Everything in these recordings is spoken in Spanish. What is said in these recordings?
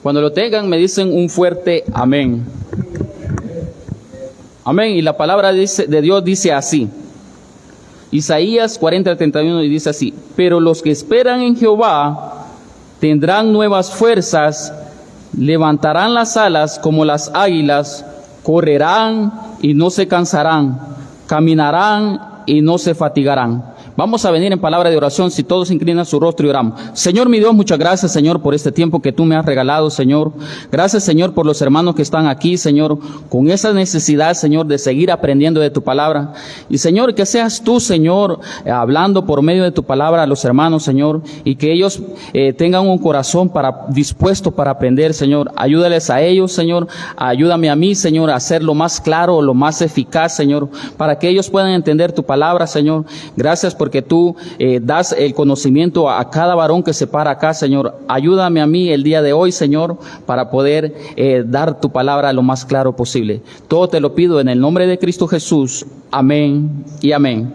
Cuando lo tengan, me dicen un fuerte amén. Amén. Y la palabra de Dios dice así. Isaías 40:31 y dice así: pero los que esperan en Jehová tendrán nuevas fuerzas, levantarán las alas como las águilas, correrán y no se cansarán, caminarán y no se fatigarán. Vamos a venir en palabra de oración, si todos inclinan su rostro y oramos. Señor mi Dios, muchas gracias, Señor, por este tiempo que tú me has regalado, Señor. Gracias, Señor, por los hermanos que están aquí, Señor, con esa necesidad, Señor, de seguir aprendiendo de tu palabra. Y, Señor, que seas tú, Señor, hablando por medio de tu palabra a los hermanos, Señor, y que ellos tengan un corazón dispuesto para aprender, Señor. Ayúdales a ellos, Señor. Ayúdame a mí, Señor, a hacerlo más claro, lo más eficaz, Señor, para que ellos puedan entender tu palabra, Señor. Gracias porque tú das el conocimiento a cada varón que se para acá, Señor. Ayúdame a mí el día de hoy, Señor, para poder dar tu palabra lo más claro posible. Todo te lo pido en el nombre de Cristo Jesús. Amén y amén.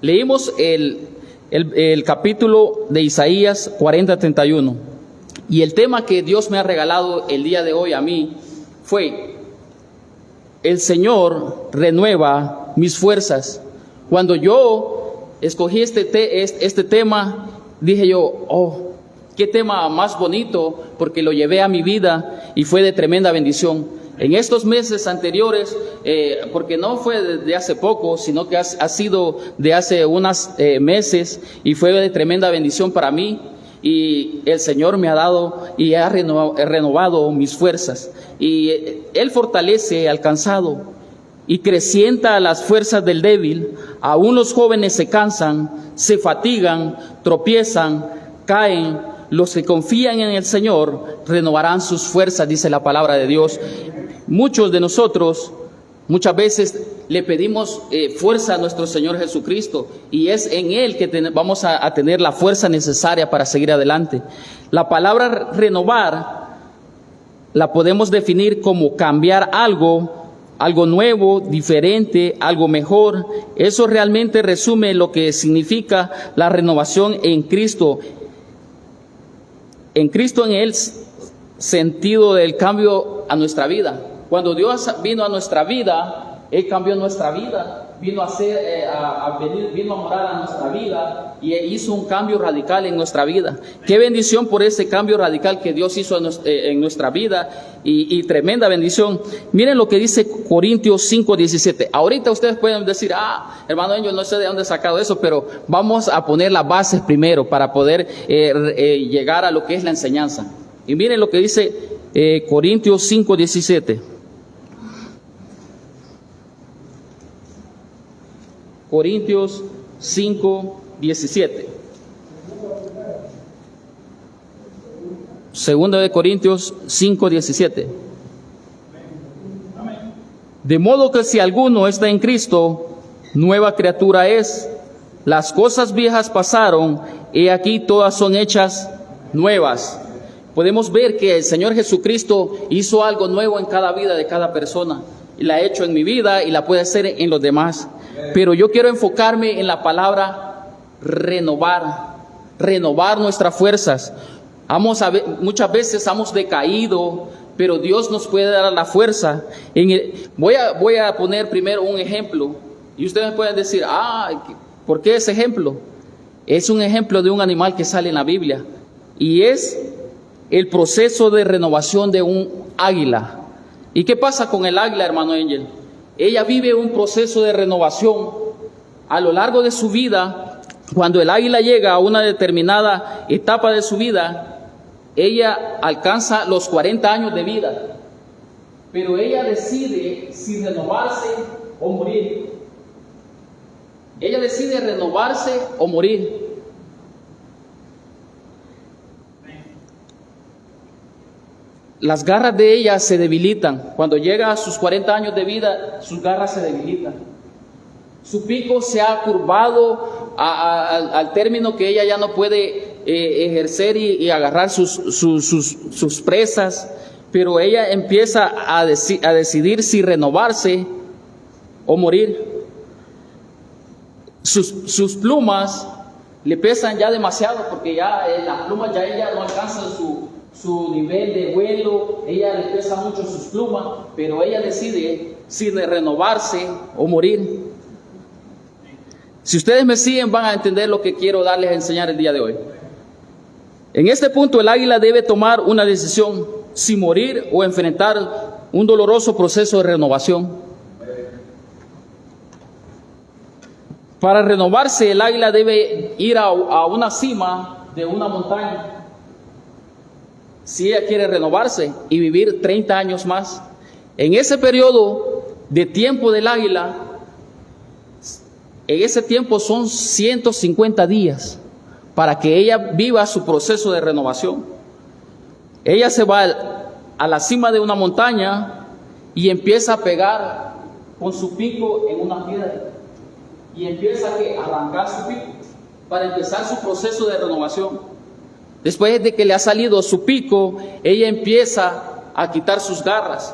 Leímos el capítulo de Isaías 40:31. Y el tema que Dios me ha regalado el día de hoy a mí fue: el Señor renueva mis fuerzas. Cuando yo escogí este tema, dije yo, oh, qué tema más bonito, porque lo llevé a mi vida y fue de tremenda bendición. En estos meses anteriores, porque no fue de hace poco, sino que ha sido de hace unos meses, y fue de tremenda bendición para mí. Y el Señor me ha dado y ha renovado mis fuerzas. Y Él fortalece al cansado y crecienta las fuerzas del débil. Aún los jóvenes se cansan, se fatigan, tropiezan, caen. Los que confían en el Señor renovarán sus fuerzas, dice la palabra de Dios. Muchos de nosotros muchas veces le pedimos fuerza a nuestro Señor Jesucristo, y es en Él que vamos a tener la fuerza necesaria para seguir adelante. La palabra renovar la podemos definir como cambiar algo nuevo, diferente, algo mejor. Eso realmente resume lo que significa la renovación en Cristo. En Cristo, en el sentido del cambio a nuestra vida. Cuando Dios vino a nuestra vida, Él cambió nuestra vida, vino a morar a nuestra vida y hizo un cambio radical en nuestra vida. Qué bendición por ese cambio radical que Dios hizo en nuestra vida, y tremenda bendición. Miren lo que dice Corintios 5:17. Ahorita ustedes pueden decir, hermano Angel, no sé de dónde he sacado eso, pero vamos a poner las bases primero para poder llegar a lo que es la enseñanza. Y miren lo que dice Corintios 5:17. Corintios 5:17. Segunda de Corintios 5:17. De modo que si alguno está en Cristo, nueva criatura es. Las cosas viejas pasaron, y aquí todas son hechas nuevas. Podemos ver que el Señor Jesucristo hizo algo nuevo en cada vida de cada persona, y la ha hecho en mi vida y la puede hacer en los demás. Pero yo quiero enfocarme en la palabra renovar nuestras fuerzas. Muchas veces hemos decaído, pero Dios nos puede dar la fuerza. Voy a poner primero un ejemplo, y ustedes pueden decir, ¿por qué ese ejemplo? Es un ejemplo de un animal que sale en la Biblia, y es el proceso de renovación de un águila. ¿Y qué pasa con el águila, hermano Angel? Ella vive un proceso de renovación a lo largo de su vida. Cuando el águila llega a una determinada etapa de su vida, ella alcanza los 40 años de vida, pero ella decide si renovarse o morir. Ella decide renovarse o morir. Las garras de ella se debilitan. Cuando llega a sus 40 años de vida, sus garras se debilitan. Su pico se ha curvado al término que ella ya no puede ejercer y agarrar sus presas. Pero ella empieza a decidir si renovarse o morir. Sus plumas le pesan ya demasiado porque ya las plumas ya ella no alcanza su nivel de vuelo, ella le pesa mucho sus plumas, pero ella decide si de renovarse o morir. Si ustedes me siguen van a entender lo que quiero darles a enseñar el día de hoy. En este punto el águila debe tomar una decisión, si morir o enfrentar un doloroso proceso de renovación. Para renovarse, el águila debe ir a una cima de una montaña, si ella quiere renovarse y vivir 30 años más. En ese periodo de tiempo del águila, en ese tiempo son 150 días para que ella viva su proceso de renovación. Ella se va a la cima de una montaña y empieza a pegar con su pico en una piedra y empieza a arrancar su pico para empezar su proceso de renovación. Después de que le ha salido su pico, ella empieza a quitar sus garras.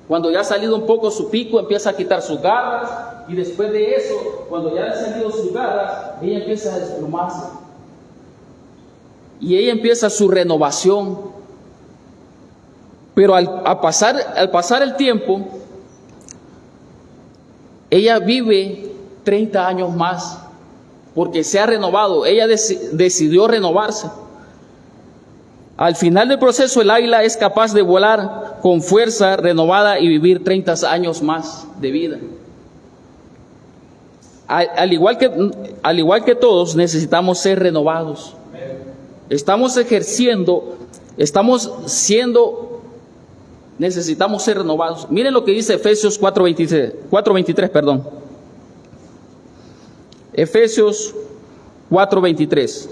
Cuando ya ha salido un poco su pico, empieza a quitar sus garras, y después de eso, cuando ya han salido sus garras, ella empieza a desplumarse. Y ella empieza su renovación. Pero al pasar el tiempo, ella vive 30 años más, porque se ha renovado. Ella decidió renovarse. Al final del proceso, el águila es capaz de volar con fuerza renovada y vivir 30 años más de vida. Al igual que todos, necesitamos ser renovados. Necesitamos ser renovados. Miren lo que dice Efesios 4:23, perdón. Efesios 4:23.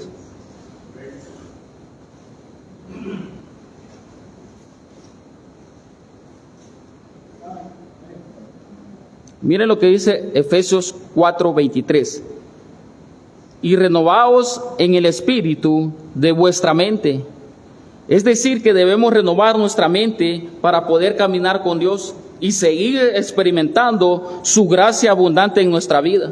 Miren lo que dice Efesios 4:23. Y renovaos en el espíritu de vuestra mente. Es decir, que debemos renovar nuestra mente para poder caminar con Dios y seguir experimentando su gracia abundante en nuestra vida.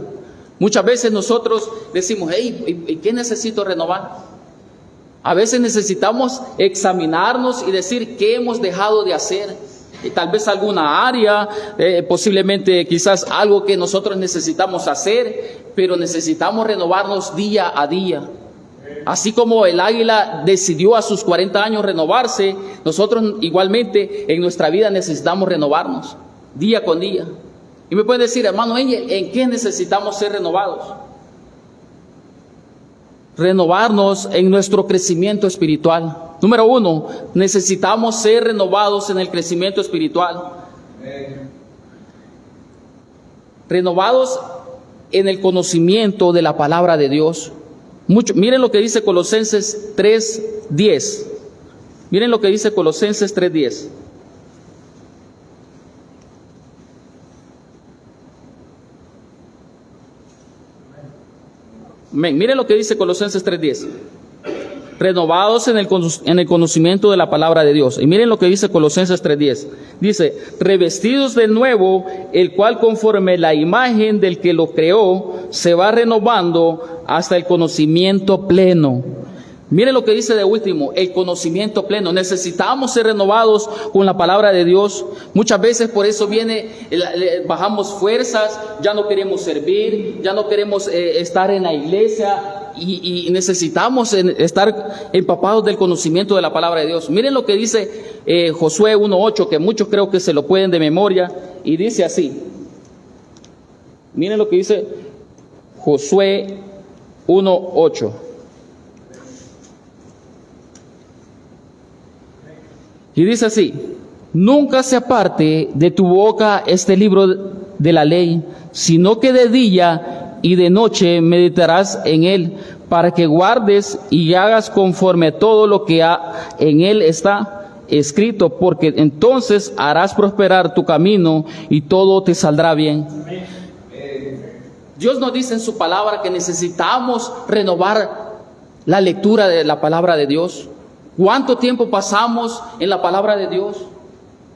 Muchas veces nosotros decimos, hey, ¿qué necesito renovar? A veces necesitamos examinarnos y decir qué hemos dejado de hacer. Tal vez alguna área, posiblemente quizás algo que nosotros necesitamos hacer, pero necesitamos renovarnos día a día. Así como el águila decidió a sus 40 años renovarse, nosotros igualmente en nuestra vida necesitamos renovarnos día con día. Y me pueden decir, hermano Engel, ¿en qué necesitamos ser renovados? Renovarnos en nuestro crecimiento espiritual. Número 1, necesitamos ser renovados en el crecimiento espiritual. Renovados en el conocimiento de la palabra de Dios. Miren lo que dice Colosenses 3:10. Miren lo que dice Colosenses 3:10. Miren lo que dice Colosenses 3:10. Renovados en el conocimiento de la palabra de Dios. Y miren lo que dice Colosenses 3:10. Dice, revestidos del nuevo, el cual conforme la imagen del que lo creó, se va renovando hasta el conocimiento pleno. Miren lo que dice de último, el conocimiento pleno. Necesitamos ser renovados con la palabra de Dios. Muchas veces por eso bajamos fuerzas, ya no queremos servir, ya no queremos estar en la iglesia. Y necesitamos estar empapados del conocimiento de la palabra de Dios. Miren lo que dice Josué 1:8, que muchos creo que se lo pueden de memoria, y dice así. Miren lo que dice Josué 1:8. Y dice así: nunca se aparte de tu boca este libro de la ley, sino que de día y de noche meditarás en él, para que guardes y hagas conforme a todo lo que en él está escrito, porque entonces harás prosperar tu camino y todo te saldrá bien. Dios nos dice en su palabra que necesitamos renovar la lectura de la palabra de Dios. ¿Cuánto tiempo pasamos en la palabra de Dios?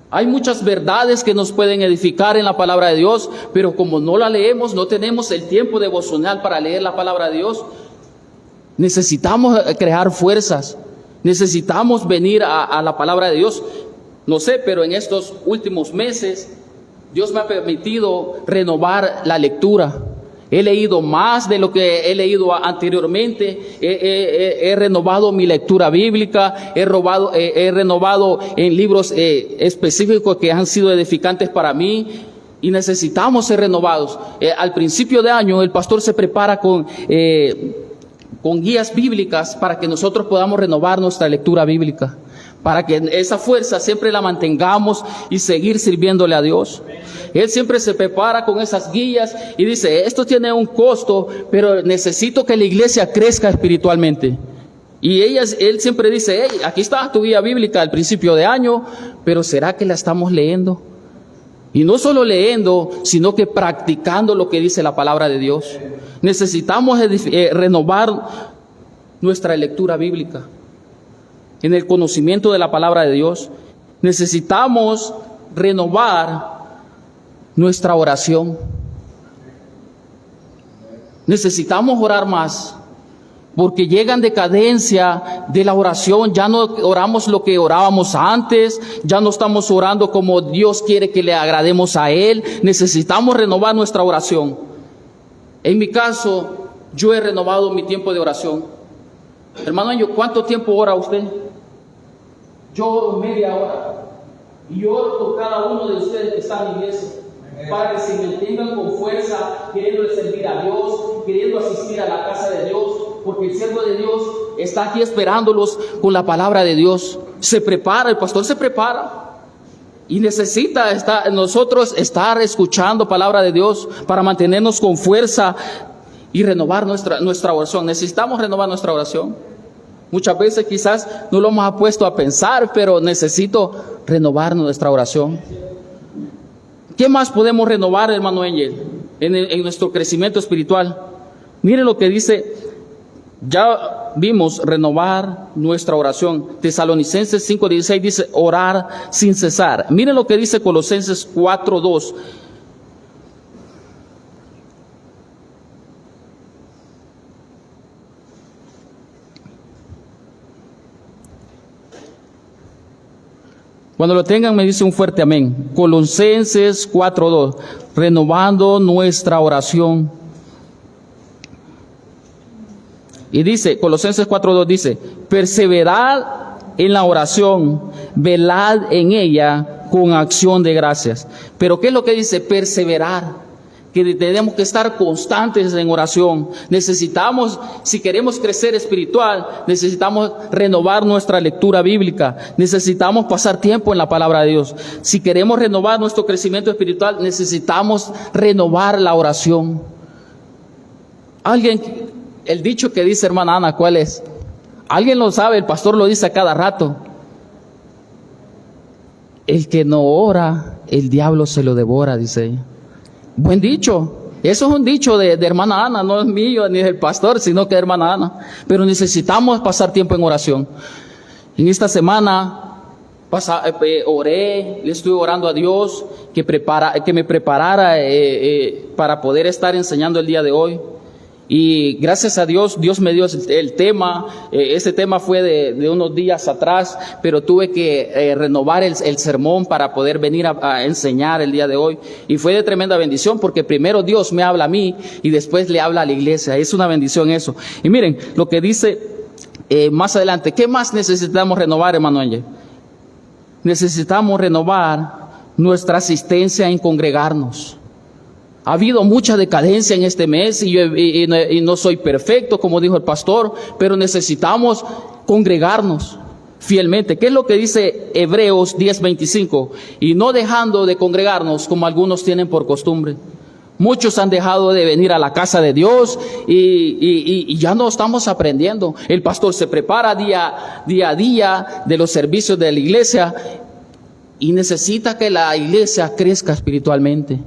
Hay muchas verdades que nos pueden edificar en la palabra de Dios, pero como no la leemos, no tenemos el tiempo devocional para leer la palabra de Dios, Necesitamos crear fuerzas. Necesitamos venir a la palabra de Dios. No sé, pero en estos últimos meses Dios me ha permitido renovar la lectura. He leído más de lo que he leído anteriormente. He renovado mi lectura bíblica. He renovado en libros específicos que han sido edificantes para mí. Y necesitamos ser renovados. Al principio de año el pastor se prepara con guías bíblicas para que nosotros podamos renovar nuestra lectura bíblica, para que esa fuerza siempre la mantengamos y seguir sirviéndole a Dios. Él siempre se prepara con esas guías y dice, esto tiene un costo, pero necesito que la iglesia crezca espiritualmente. Y él siempre dice, hey, aquí está tu guía bíblica al principio de año, pero ¿será que la estamos leyendo? Y no solo leyendo, sino que practicando lo que dice la palabra de Dios. Necesitamos renovar nuestra lectura bíblica en el conocimiento de la palabra de Dios. Necesitamos renovar nuestra oración. Necesitamos orar más, porque llega en decadencia de la oración. Ya no oramos lo que orábamos antes, ya no estamos orando como Dios quiere que le agrademos a Él. Necesitamos renovar nuestra oración. En mi caso, yo he renovado mi tiempo de oración. Hermano Año, ¿cuánto tiempo ora usted? Yo oro media hora. Y oro por cada uno de ustedes que están en la iglesia, para que se mantengan con fuerza, queriendo servir a Dios, queriendo asistir a la casa de Dios, porque el siervo de Dios está aquí esperándolos con la palabra de Dios. Se prepara, el pastor se prepara. Y necesita nosotros estar escuchando palabra de Dios para mantenernos con fuerza y renovar nuestra oración. Necesitamos renovar nuestra oración. Muchas veces quizás no lo hemos puesto a pensar, pero necesito renovar nuestra oración. ¿Qué más podemos renovar, hermano Angel, en nuestro crecimiento espiritual? Mire lo que dice, ya vimos renovar nuestra oración. Tesalonicenses 5:16 dice orar sin cesar. Mire lo que dice Colosenses 4:2. Cuando lo tengan me dice un fuerte amén. Colosenses 4:2, renovando nuestra oración. Y dice, Colosenses 4:2 dice, perseverad en la oración, velad en ella con acción de gracias. Pero ¿qué es lo que dice? Perseverar. Que tenemos que estar constantes en oración. Necesitamos, si queremos crecer espiritual, necesitamos renovar nuestra lectura bíblica. Necesitamos pasar tiempo en la palabra de Dios. Si queremos renovar nuestro crecimiento espiritual, necesitamos renovar la oración. El dicho que dice hermana Ana, ¿cuál es? Alguien lo sabe, el pastor lo dice a cada rato. El que no ora, el diablo se lo devora, dice ella. Buen dicho. Eso es un dicho de hermana Ana, no es mío ni del pastor, sino que de hermana Ana. Pero necesitamos pasar tiempo en oración. En esta semana oré, le estuve orando a Dios que me preparara para poder estar enseñando el día de hoy. Y gracias a Dios, Dios me dio el tema. Ese tema fue de unos días atrás, pero tuve que renovar el sermón para poder venir a enseñar el día de hoy. Y fue de tremenda bendición, porque primero Dios me habla a mí y después le habla a la iglesia. Es una bendición eso. Y miren lo que dice más adelante. ¿Qué más necesitamos renovar, hermano Ángel? Necesitamos renovar nuestra asistencia en congregarnos. Ha habido mucha decadencia en este mes y no soy perfecto, como dijo el pastor, pero necesitamos congregarnos fielmente. ¿Qué es lo que dice Hebreos 10:25? Y no dejando de congregarnos como algunos tienen por costumbre. Muchos han dejado de venir a la casa de Dios y ya no estamos aprendiendo. El pastor se prepara día a día de los servicios de la iglesia y necesita que la iglesia crezca espiritualmente.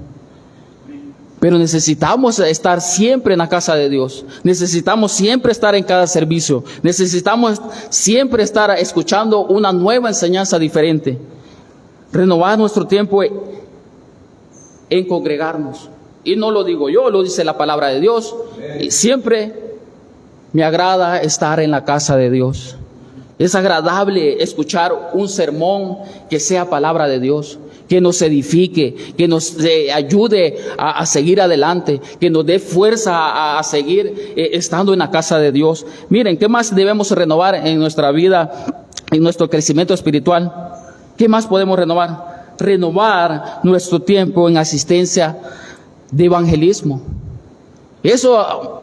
Pero necesitamos estar siempre en la casa de Dios. Necesitamos siempre estar en cada servicio. Necesitamos siempre estar escuchando una nueva enseñanza diferente. Renovar nuestro tiempo en congregarnos. Y no lo digo yo, lo dice la palabra de Dios. Y siempre Me agrada estar en la casa de Dios. Es agradable escuchar un sermón que sea palabra de Dios, que nos edifique, que nos ayude a seguir adelante, que nos dé fuerza a seguir estando en la casa de Dios. Miren, ¿qué más debemos renovar en nuestra vida, en nuestro crecimiento espiritual? ¿Qué más podemos renovar? Renovar nuestro tiempo en asistencia de evangelismo. Eso,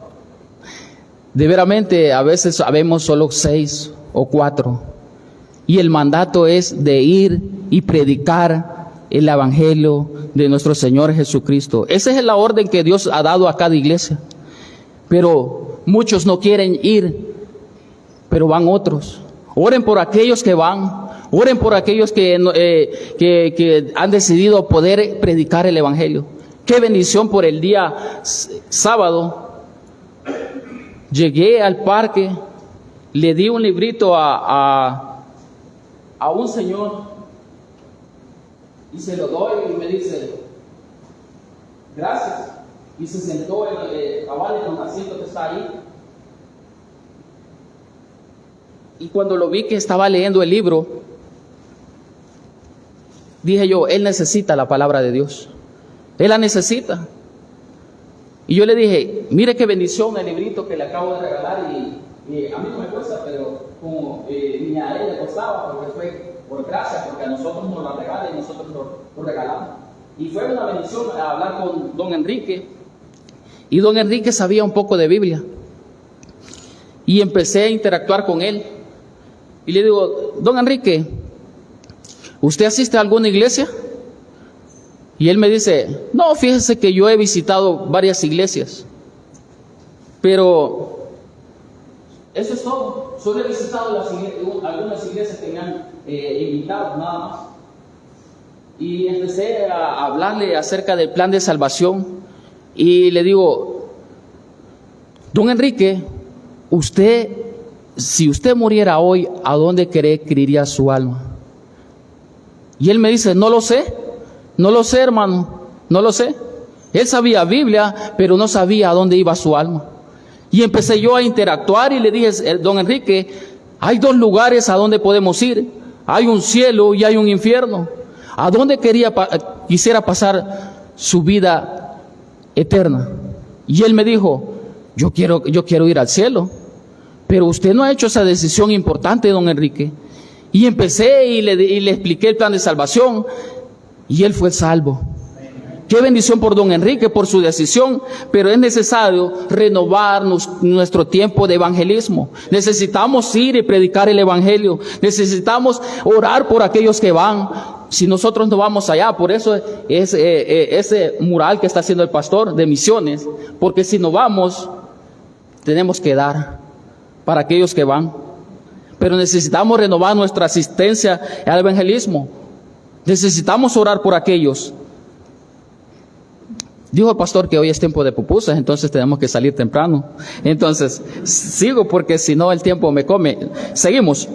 de veramente, a veces sabemos solo 6 o 4. Y el mandato es de ir y predicar el evangelio de nuestro Señor Jesucristo. Esa es la orden que Dios ha dado a cada iglesia. Pero muchos no quieren ir, pero van otros. Oren por aquellos que van. Oren por aquellos que han decidido poder predicar el evangelio. Qué bendición por el día sábado. Llegué al parque, le di un librito a un señor y se lo doy y me dice, gracias. Y se sentó en el cabal en un asiento que está ahí. Y cuando lo vi que estaba leyendo el libro, dije yo, él necesita la palabra de Dios. Él la necesita. Y yo le dije, mire qué bendición el librito que le acabo de regalar y a mí no me cuesta, pero como ni a él le costaba, porque fue por gracia, porque a nosotros nos la regalan y nosotros lo regalamos. Y fue una bendición a hablar con don Enrique, y don Enrique sabía un poco de Biblia. Y empecé a interactuar con él. Y le digo, don Enrique, ¿usted asiste a alguna iglesia? Y él me dice, no, fíjese que yo he visitado varias iglesias, pero eso es todo. Solo he visitado algunas iglesias que me han invitado, nada más. Y empecé a hablarle acerca del plan de salvación. Y le digo, don Enrique, si usted muriera hoy, ¿a dónde cree que iría su alma? Y él me dice, no lo sé, hermano, no lo sé. Él sabía Biblia, pero no sabía a dónde iba su alma. Y empecé yo a interactuar y le dije, don Enrique, hay 2 lugares a donde podemos ir. Hay un cielo y hay un infierno. ¿A dónde quisiera pasar su vida eterna? Y él me dijo, yo quiero ir al cielo. Pero usted no ha hecho esa decisión importante, don Enrique. Y empecé y le expliqué el plan de salvación. Y él fue salvo. Qué bendición por don Enrique, por su decisión, pero es necesario renovar nuestro tiempo de evangelismo. Necesitamos ir y predicar el evangelio. Necesitamos orar por aquellos que van. Si nosotros no vamos allá, por eso es ese mural que está haciendo el pastor de misiones, porque si no vamos, tenemos que dar para aquellos que van. Pero necesitamos renovar nuestra asistencia al evangelismo. Necesitamos orar por aquellos. Dijo el pastor que hoy es tiempo de pupusas, entonces tenemos que salir temprano. Entonces, sigo porque si no el tiempo me come. Seguimos.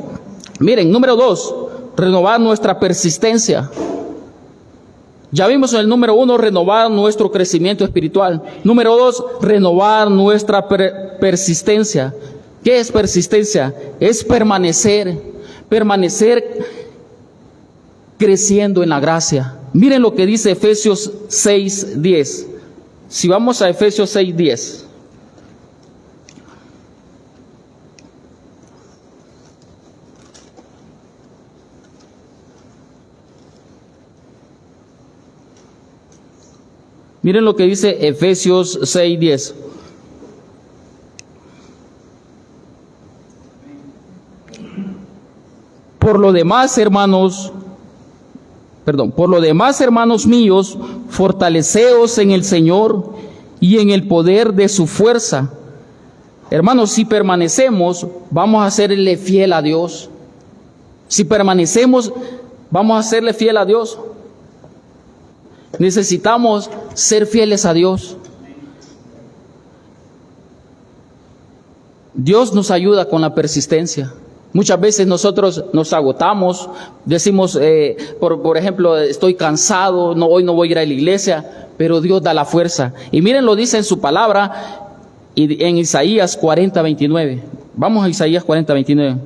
Miren, número 2, renovar nuestra persistencia. Ya vimos en el número 1, renovar nuestro crecimiento espiritual. Número 2, renovar nuestra persistencia. ¿Qué es persistencia? Es permanecer creciendo en la gracia. Miren lo que dice Efesios 6:10. Si vamos a Efesios 6:10. Miren lo que dice Efesios 6:10. Por lo demás, hermanos míos, fortaleceos en el Señor y en el poder de su fuerza. Hermanos, si permanecemos, vamos a serle fiel a Dios. Si permanecemos, vamos a serle fiel a Dios. Necesitamos ser fieles a Dios. Dios nos ayuda con la persistencia. Muchas veces nosotros nos agotamos, decimos, por ejemplo, estoy cansado, hoy no voy a ir a la iglesia, pero Dios da la fuerza. Y miren, lo dice en su palabra, y en Isaías 40:29. Vamos a Isaías 40:29.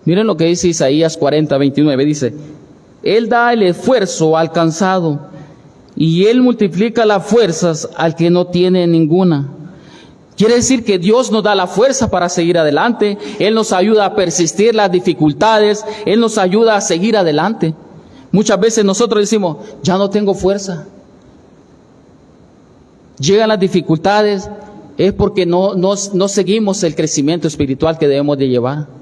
Miren lo que dice Isaías 40:29. Dice: Él da el esfuerzo al cansado y Él multiplica las fuerzas al que no tiene ninguna. Quiere decir que Dios nos da la fuerza para seguir adelante. Él nos ayuda a persistir las dificultades. Él nos ayuda a seguir adelante. Muchas veces nosotros decimos: ya no tengo fuerza. Llegan las dificultades, es porque no seguimos el crecimiento espiritual que debemos de llevar.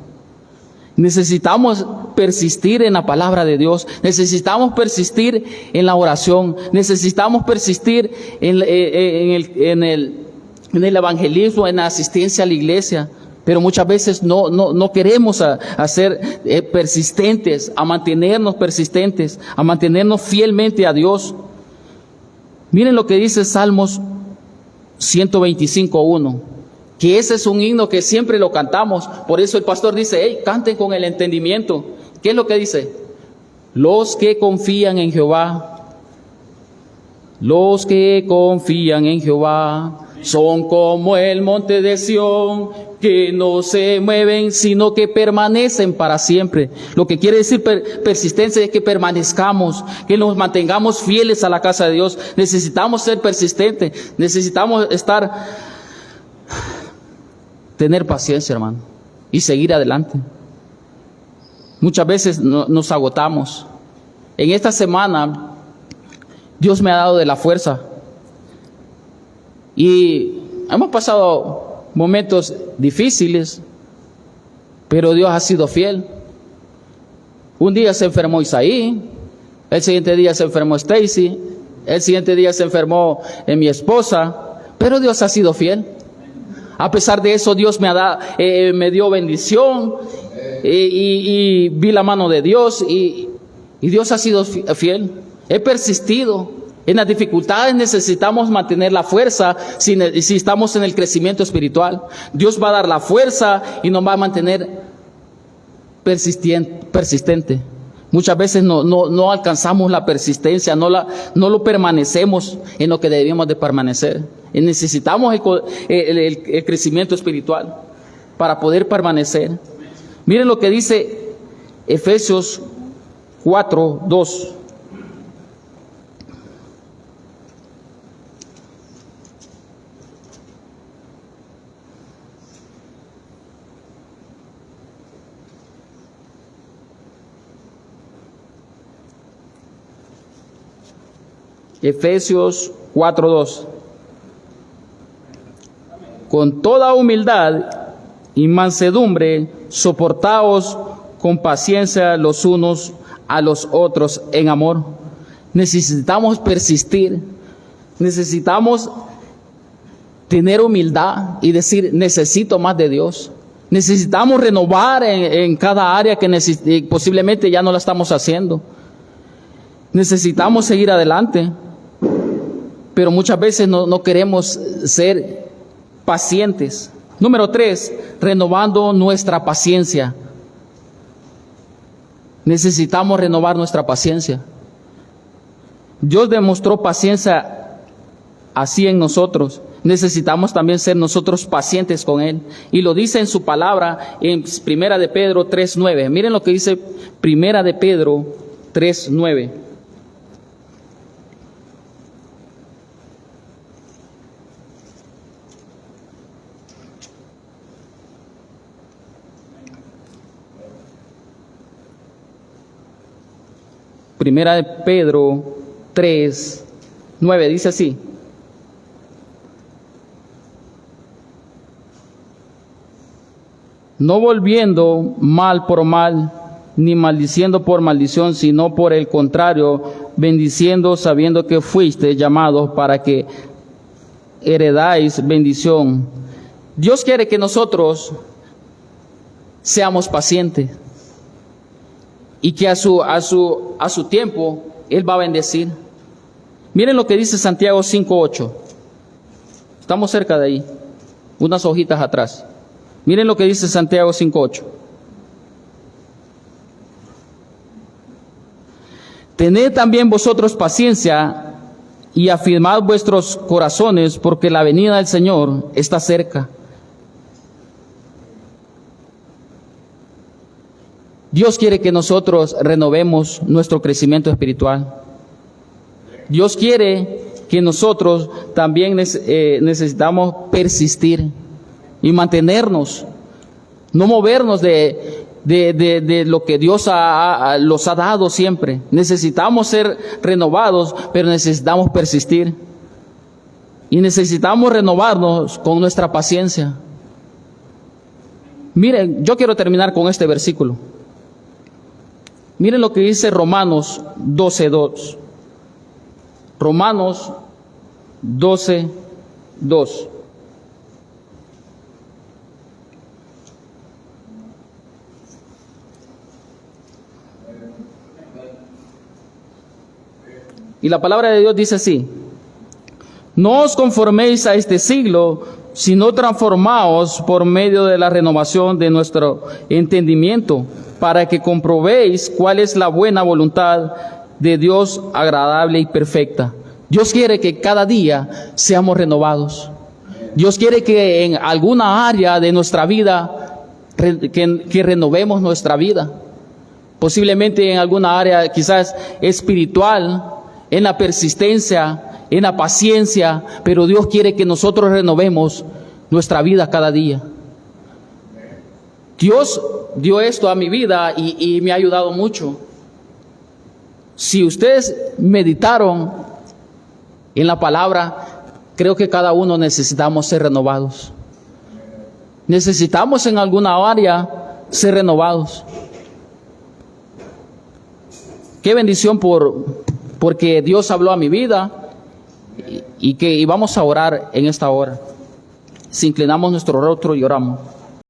Necesitamos persistir en la palabra de Dios, necesitamos persistir en la oración, necesitamos persistir en el evangelismo, en la asistencia a la iglesia, pero muchas veces no queremos ser persistentes, a mantenernos persistentes, a mantenernos fielmente a Dios. Miren lo que dice Salmos 125:1. Que ese es un himno que siempre lo cantamos. Por eso el pastor dice: hey, canten con el entendimiento. ¿Qué es lo que dice? Los que confían en Jehová, los que confían en Jehová, son como el monte de Sión, que no se mueven, sino que permanecen para siempre. Lo que quiere decir persistencia es que permanezcamos, que nos mantengamos fieles a la casa de Dios. Necesitamos ser persistentes, necesitamos tener paciencia, hermano, y seguir adelante. Muchas veces nos agotamos. En esta semana, Dios me ha dado de la fuerza. Y hemos pasado momentos difíciles, pero Dios ha sido fiel. Un día se enfermó Isaí, el siguiente día se enfermó Stacy, el siguiente día se enfermó mi esposa, pero Dios ha sido fiel. A pesar de eso, Dios me dio bendición y vi la mano de Dios y Dios ha sido fiel. He persistido. En las dificultades necesitamos mantener la fuerza si estamos en el crecimiento espiritual. Dios va a dar la fuerza y nos va a mantener persistente. Muchas veces no alcanzamos la persistencia, no lo permanecemos en lo que debemos de permanecer. Y necesitamos el crecimiento espiritual para poder permanecer. Miren lo que dice Efesios 4:2. Efesios 4:2. Con toda humildad y mansedumbre, soportaos con paciencia los unos a los otros en amor. Necesitamos persistir, necesitamos tener humildad y decir: necesito más de Dios. Necesitamos renovar en cada área que posiblemente ya no la estamos haciendo. Necesitamos seguir adelante, pero muchas veces no queremos ser pacientes. Número 3, renovando nuestra paciencia. Necesitamos renovar nuestra paciencia. Dios demostró paciencia así en nosotros. Necesitamos también ser nosotros pacientes con Él. Y lo dice en su palabra en 1 de Pedro 3:9. Miren lo que dice 1 de Pedro 3:9. Primera de Pedro 3:9 dice así: no volviendo mal por mal, ni maldiciendo por maldición, sino por el contrario, bendiciendo, sabiendo que fuiste llamados para que heredáis bendición. Dios quiere que nosotros seamos pacientes y que a su tiempo Él va a bendecir. Miren lo que dice Santiago 5:8. Estamos cerca de ahí. unas hojitas atrás. Miren lo que dice Santiago 5:8. Tened también vosotros paciencia y afirmad vuestros corazones, porque la venida del Señor está cerca. Dios quiere que nosotros renovemos nuestro crecimiento espiritual. Dios quiere que nosotros también necesitamos persistir y mantenernos, no movernos de lo que Dios los ha dado siempre. Necesitamos ser renovados, pero necesitamos persistir. Y necesitamos renovarnos con nuestra paciencia. Miren, yo quiero terminar con este versículo. Miren lo que dice Romanos 12:2. Romanos 12:2. Y la palabra de Dios dice así: no os conforméis a este siglo, sino transformaos por medio de la renovación de nuestro entendimiento, para que comprobéis cuál es la buena voluntad de Dios, agradable y perfecta. Dios quiere que cada día seamos renovados. Dios quiere que en alguna área de nuestra vida, que renovemos nuestra vida. Posiblemente en alguna área quizás espiritual, en la persistencia, en la paciencia, pero Dios quiere que nosotros renovemos nuestra vida cada día. Dios dio esto a mi vida y me ha ayudado mucho. Si ustedes meditaron en la palabra, creo que cada uno necesitamos ser renovados. Necesitamos en alguna área ser renovados. Qué bendición porque Dios habló a mi vida y vamos a orar en esta hora. Si inclinamos nuestro rostro y oramos.